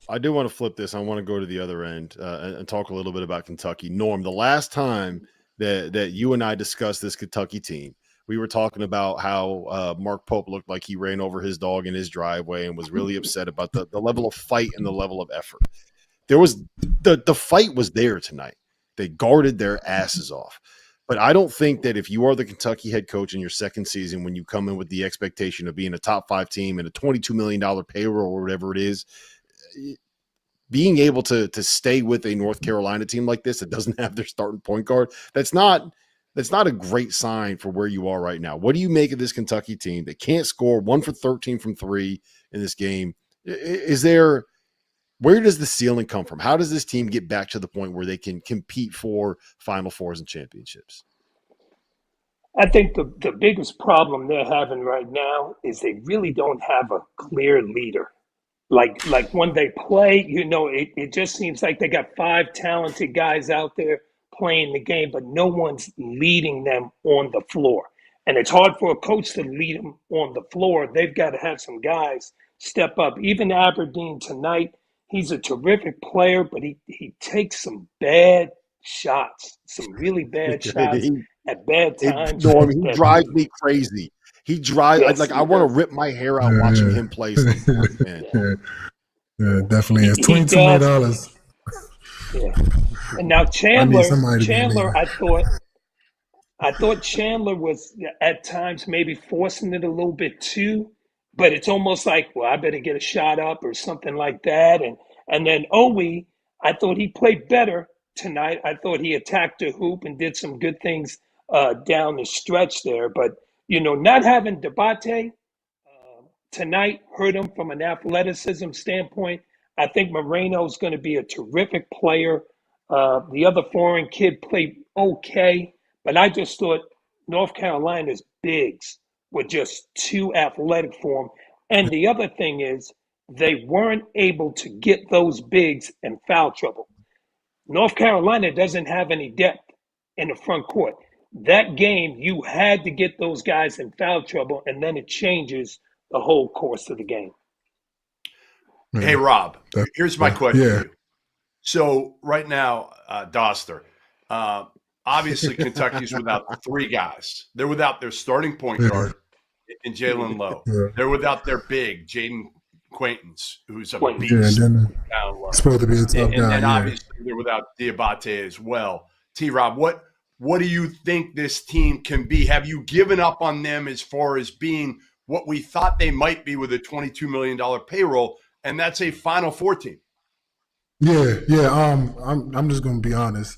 I do want to flip this. I want to go to the other end and talk a little bit about Kentucky. Norm, the last time that you and I discussed this Kentucky team, we were talking about how Mark Pope looked like he ran over his dog in his driveway and was really upset about the level of fight and the level of effort. There was the fight was there tonight. They guarded their asses off. But I don't think that if you are the Kentucky head coach in your second season, when you come in with the expectation of being a top 5 team and a $22 million payroll or whatever it is, being able to stay with a North Carolina team like this that doesn't have their starting point guard, that's not a great sign for where you are right now. What do you make of this Kentucky team that can't score 1 for 13 from 3 in this game? Where does the ceiling come from? How does this team get back to the point where they can compete for Final Fours and championships? I think the biggest problem they're having right now is they really don't have a clear leader. Like when they play, it just seems like they got five talented guys out there playing the game, but no one's leading them on the floor. And it's hard for a coach to lead them on the floor. They've got to have some guys step up. Even Aberdeen tonight, he's a terrific player, but he takes some bad shots, some really bad shots at bad times. Norm, he drives me crazy. He drives yes, I want to rip my hair out watching him play. Yeah, definitely is. $22 million. Yeah. And now Chandler, I thought Chandler was at times maybe forcing it a little bit too, but it's almost like, well, I better get a shot up or something like that. And then Owe, I thought he played better tonight. I thought he attacked the hoop and did some good things down the stretch there. But, not having Diabate tonight hurt him from an athleticism standpoint. I think Moreno's going to be a terrific player. The other foreign kid played okay, but I just thought North Carolina's bigs were just too athletic for him. And the other thing is they weren't able to get those bigs in foul trouble. North Carolina doesn't have any depth in the front court. That game, you had to get those guys in foul trouble, and then it changes the whole course of the game. Hey, Rob, here's my question for you. So right now, Doster, obviously Kentucky's without 3 guys. They're without their starting point guard in Jalen Lowe. Yeah. They're without their big, Jaden Quaintance, who's a beast down low. Supposed to be a tough guy. And then obviously they're without Diabate as well. T-Rob, what do you think this team can be? Have you given up on them as far as being what we thought they might be with a $22 million payroll, and that's a Final Four team? Yeah. I'm just gonna be honest.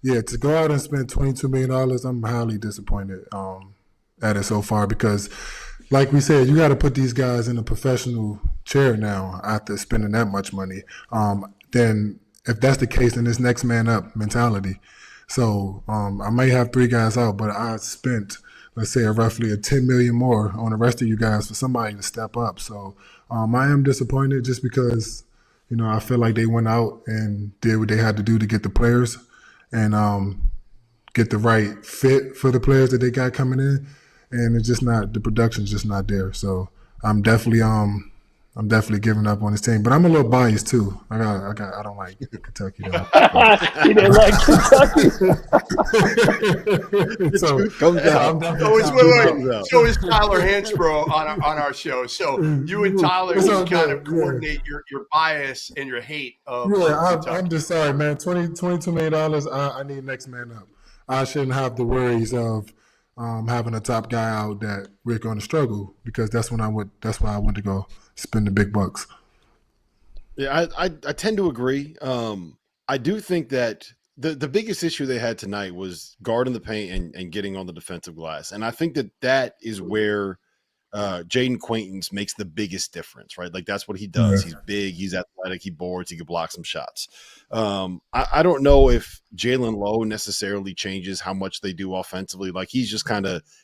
Yeah, to go out and spend $22 million, I'm highly disappointed at it so far because, like we said, you got to put these guys in a professional chair now after spending that much money. Then, if that's the case, then it's next man up mentality. So I may have 3 guys out, but I spent, let's say, roughly a $10 million more on the rest of you guys for somebody to step up. So I am disappointed just because, I feel like they went out and did what they had to do to get the players and get the right fit for the players that they got coming in. And it's just not, the production's just not there. So I'm definitely giving up on this team, but I'm a little biased too. I don't like Kentucky. You didn't like Kentucky. So is Tyler Hansbrough on our show. So you and Tyler kind of coordinate your bias and your hate of I'm just sorry, man. $22 million. I need next man up. I shouldn't have the worries of having a top guy out that we're going to struggle because that's why I went to go spend the big bucks. Yeah, I tend to agree. I do think that the biggest issue they had tonight was guarding the paint and getting on the defensive glass. And I think that is where Jaden Quaintance makes the biggest difference, right? Like that's what he does. Yeah. He's big, he's athletic, he boards, he can block some shots. I don't know if Jalen Lowe necessarily changes how much they do offensively. Like he's just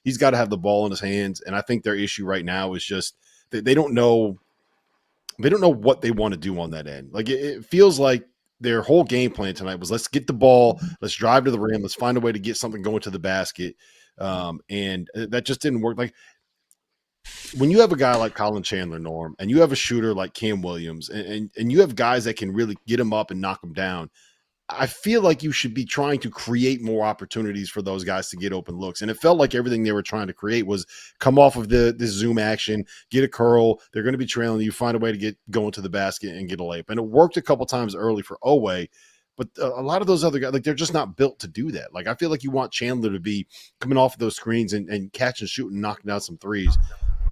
he's got to have the ball in his hands. And I think their issue right now is just they don't know what they want to do on that end. Like it feels like their whole game plan tonight was let's get the ball, let's drive to the rim, let's find a way to get something going to the basket. And that just didn't work. Like when you have a guy like Colin Chandler, Norm, and you have a shooter like Cam Williams, and you have guys that can really get him up and knock him down, I feel like you should be trying to create more opportunities for those guys to get open looks. And it felt like everything they were trying to create was come off of this zoom action, get a curl. They're going to be trailing you, find a way to go into the basket and get a layup. And it worked a couple times early for Oweh, but a lot of those other guys, like, they're just not built to do that. Like, I feel like you want Chandler to be coming off of those screens and catch and shoot and knocking down some threes.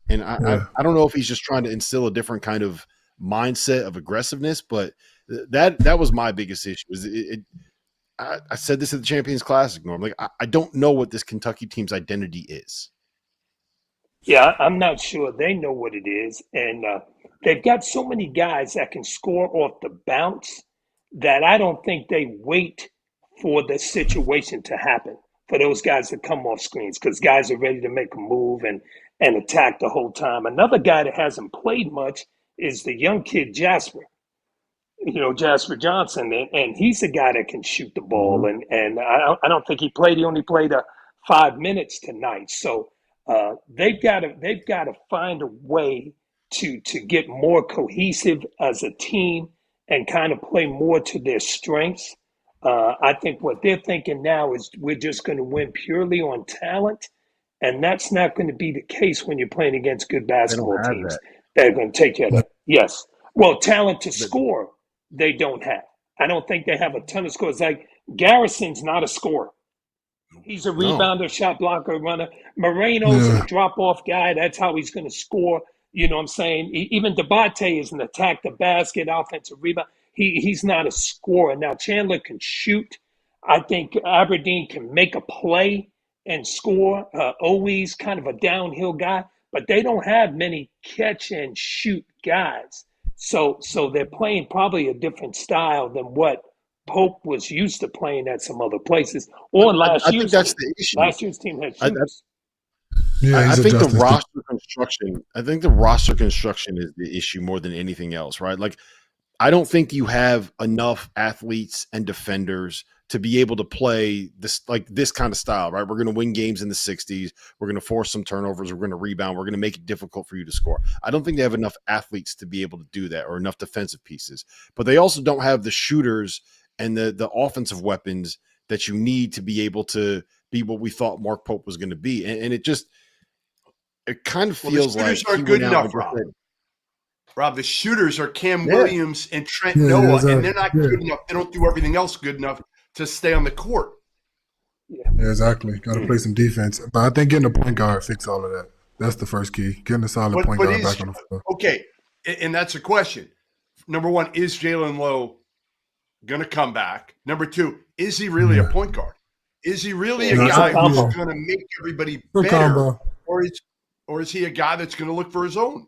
And I don't know if he's just trying to instill a different kind of mindset of aggressiveness, but that was my biggest issue. I said this at the Champions Classic, Norm. Like, I don't know what this Kentucky team's identity is. Yeah, I'm not sure they know what it is. And they've got so many guys that can score off the bounce that I don't think they wait for the situation to happen for those guys to come off screens, because guys are ready to make a move and attack the whole time. Another guy that hasn't played much is the young kid Jasper. Jasper Johnson, and he's a guy that can shoot the ball. And I don't think he played. He only played 5 minutes tonight. So they've got to find a way to get more cohesive as a team and kind of play more to their strengths. I think what they're thinking now is we're just going to win purely on talent, and that's not going to be the case when you're playing against good basketball teams that are going to take you out. Yes, well, talent to score. They don't have. I don't think they have a ton of scores. Like, Garrison's not a scorer. He's a rebounder, shot blocker, runner. Moreno's a drop-off guy. That's how he's going to score. You know what I'm saying? Even Debate is an attack the basket, offensive rebound. He's not a scorer. Now, Chandler can shoot. I think Aberdeen can make a play and score. Oweh's kind of a downhill guy, but they don't have many catch-and-shoot guys. So they're playing probably a different style than what Pope was used to playing at some other places. Or last year's team. The issue. Last year's team had shooters. I think the roster construction. I think the roster construction is the issue more than anything else, right? Like, I don't think you have enough athletes and defenders to be able to play this kind of style, right? We're going to win games in the 60s. We're going to force some turnovers. We're going to rebound. We're going to make it difficult for you to score. I don't think they have enough athletes to be able to do that, or enough defensive pieces. But they also don't have the shooters and the offensive weapons that you need to be able to be what we thought Mark Pope was going to be. And it kind of feels like are good enough, Rob. Rob, the shooters are Cam Williams and Trent Noah, and they're not good enough. They don't do everything else good enough to stay on the court. Yeah, exactly. Got to play some defense. But I think getting a point guard fix all of that. That's the first key. Getting a solid point guard back on the floor. Okay, and that's a question. Number one, is Jalen Lowe going to come back? Number two, is he really a point guard? Is he really a guy who's going to make everybody better? Or is he a guy that's going to look for his own?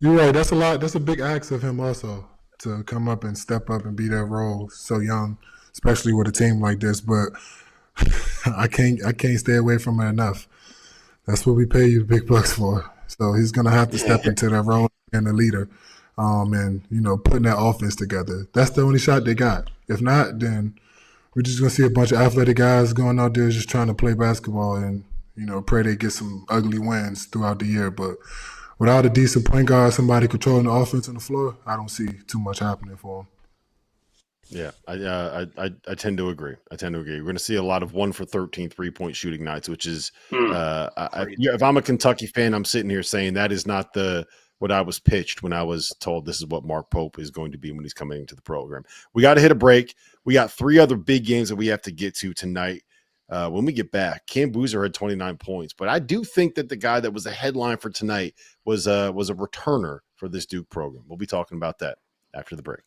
You're right. That's a lot. That's a big ask of him also, to come up and step up and be that role so young, especially with a team like this. But I can't stay away from it enough. That's what we pay you big bucks for. So he's gonna have to step into that role and the leader, and putting that offense together. That's the only shot they got. If not, then we're just gonna see a bunch of athletic guys going out there just trying to play basketball and pray they get some ugly wins throughout the year. But without a decent point guard, somebody controlling the offense on the floor, I don't see too much happening for him. Yeah, I tend to agree. We're going to see a lot of 1 for 13 3-point shooting nights, which is if I'm a Kentucky fan, I'm sitting here saying that is not what I was pitched when I was told this is what Mark Pope is going to be when he's coming into the program. We got to hit a break. We got 3 other big games that we have to get to tonight. When we get back, Cam Boozer had 29 points, but I do think that the guy that was a headline for tonight was a returner for this Duke program. We'll be talking about that after the break.